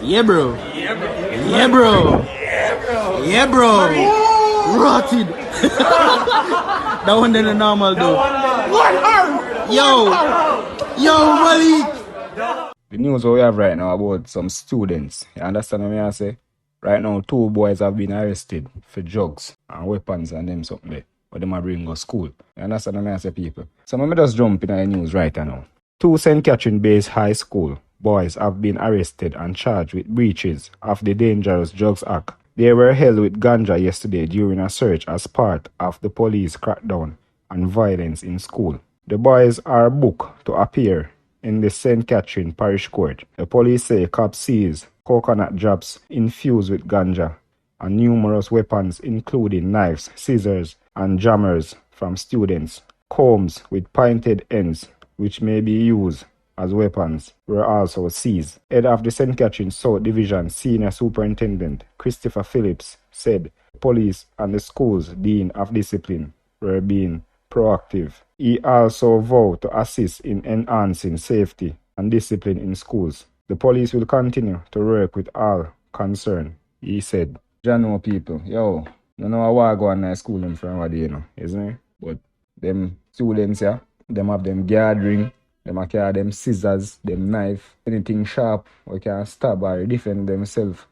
Yeah, bro. Yeah, bro. Yeah, bro. Rotted. That one then the normal though. Yo, Malik. The news we have right now about some students. You understand what I say? Right now, 2 boys have been arrested for drugs and weapons and them something there. But them are bring to school. You understand what I say, people? So let me just jump in the news right now. 2 St. Catherine Based High School boys have been arrested and charged with breaches of the Dangerous Drugs Act. They were held with ganja yesterday during a search as part of the police crackdown on violence in school. The boys are booked to appear in the St. Catherine Parish Court. The police say cops seized coconut drops infused with ganja and numerous weapons including knives, scissors, and jammers from students. Combs with pointed ends which may be used as weapons were also seized. Head of the St. Catherine South Division Senior Superintendent Christopher Phillips said police and the school's Dean of Discipline were being proactive. He also vowed to assist in enhancing safety and discipline in schools. The police will continue to work with all concerned, he said. General people, yo, you know what go on in school in front of you know, isn't it? But them students, yeah, them have them gathering, them carry them scissors, them knife, anything sharp we can stab or defend themselves.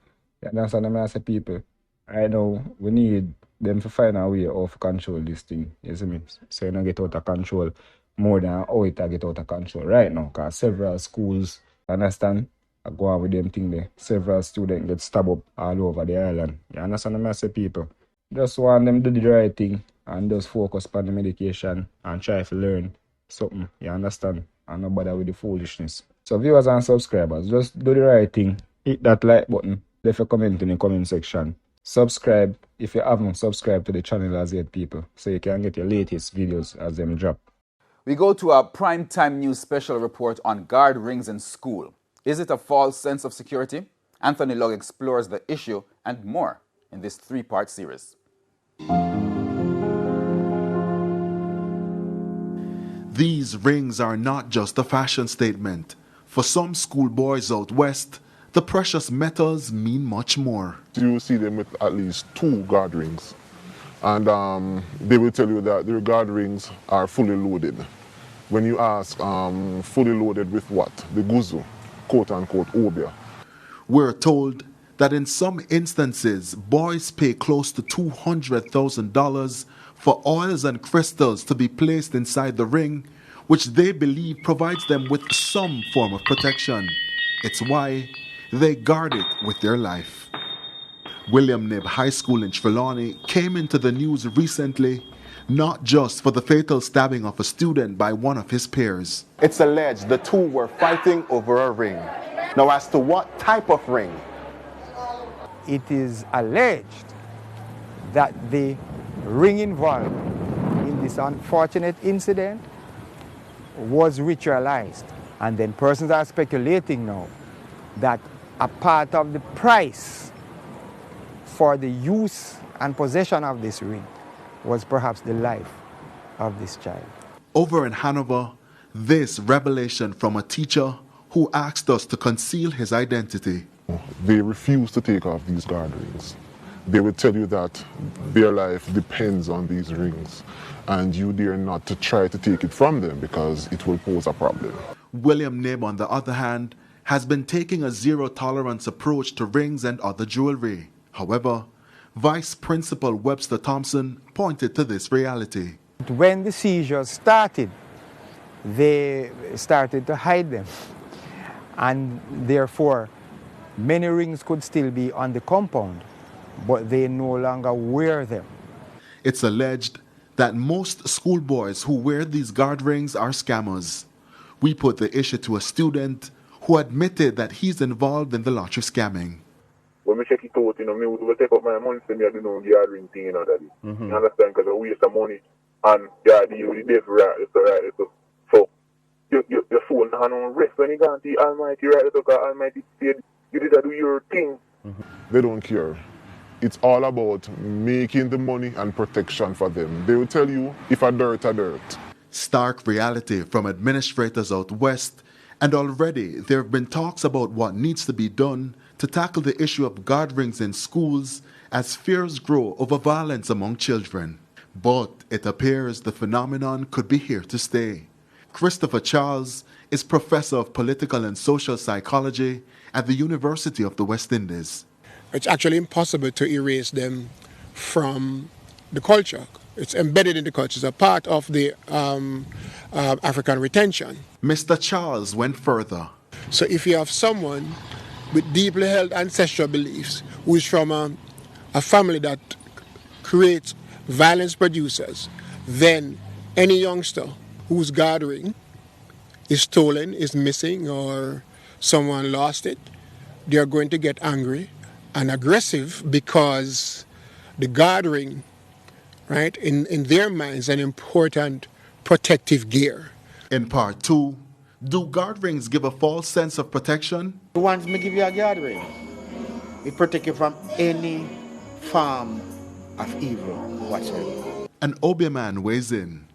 You understand what I say, people? Right now, we need them to find a way of control this thing, you see me? So you don't get out of control more than how it get out of control right now, because several schools, understand, are going with them thing there. Several students get stabbed up all over the island. You understand what I say, people? Just want them to do the right thing and just focus on the medication and try to learn something, you understand? And not bother with the foolishness. So viewers and subscribers, just do the right thing. Hit that like button. Leave a comment in the comment section. Subscribe if you haven't subscribed to the channel as yet, people, so you can get your latest videos as them drop. We go to our primetime news special report on guard rings in school. Is it a false sense of security? Anthony Logg explores the issue and more in this 3-part series. These rings are not just a fashion statement. For some schoolboys out west, the precious metals mean much more. You will see them with at least 2 guard rings. And they will tell you that their guard rings are fully loaded. When you ask, fully loaded with what? The guzu, quote-unquote, obia. We're told that in some instances, boys pay close to $200,000 for oils and crystals to be placed inside the ring, which they believe provides them with some form of protection. It's why they guard it with their life. William Knibb High School in Trelawney came into the news recently, not just for the fatal stabbing of a student by one of his peers. It's alleged the 2 were fighting over a ring. Now, as to what type of ring? It is alleged that the ring involved in this unfortunate incident was ritualized. And then persons are speculating now that a part of the price for the use and possession of this ring was perhaps the life of this child. Over in Hanover, this revelation from a teacher who asked us to conceal his identity. They refuse to take off these guard rings. They will tell you that their life depends on these rings, and you dare not to try to take it from them because it will pose a problem. William Knibb, on the other hand, has been taking a zero-tolerance approach to rings and other jewelry. However, Vice Principal Webster Thompson pointed to this reality. When the seizures started, they started to hide them, and therefore many rings could still be on the compound, but they no longer wear them. It's alleged that most schoolboys who wear these guard rings are scammers. We put the issue to a student who admitted that he's involved in the lottery scamming. When I check it out, me would take up my money to me, I do know guard ring thing, Daddy. You understand? Because I waste the money and you with the devil, right? So, your phone has no rest when you go to the Almighty, right? Because Almighty said, you did do your thing. They don't care. It's all about making the money and protection for them. They will tell you if a dirt, a dirt. Stark reality from administrators out west And already there have been talks about what needs to be done to tackle the issue of guard rings in schools as fears grow over violence among children. But it appears the phenomenon could be here to stay. Christopher Charles is professor of political and social psychology at the University of the West Indies. It's actually impossible to erase them from the culture. It's embedded in the culture. It's a part of the African retention. Mr. Charles went further. So if you have someone with deeply held ancestral beliefs who is from a family that creates violence producers, then any youngster whose guard ring is stolen, is missing, or someone lost it, they are going to get angry and aggressive because the guard ring, right, in their minds, an important protective gear. In part 2, do guard rings give a false sense of protection? Once me give you a guard ring, it protect you from any form of evil whatsoever. An Obeah man weighs in.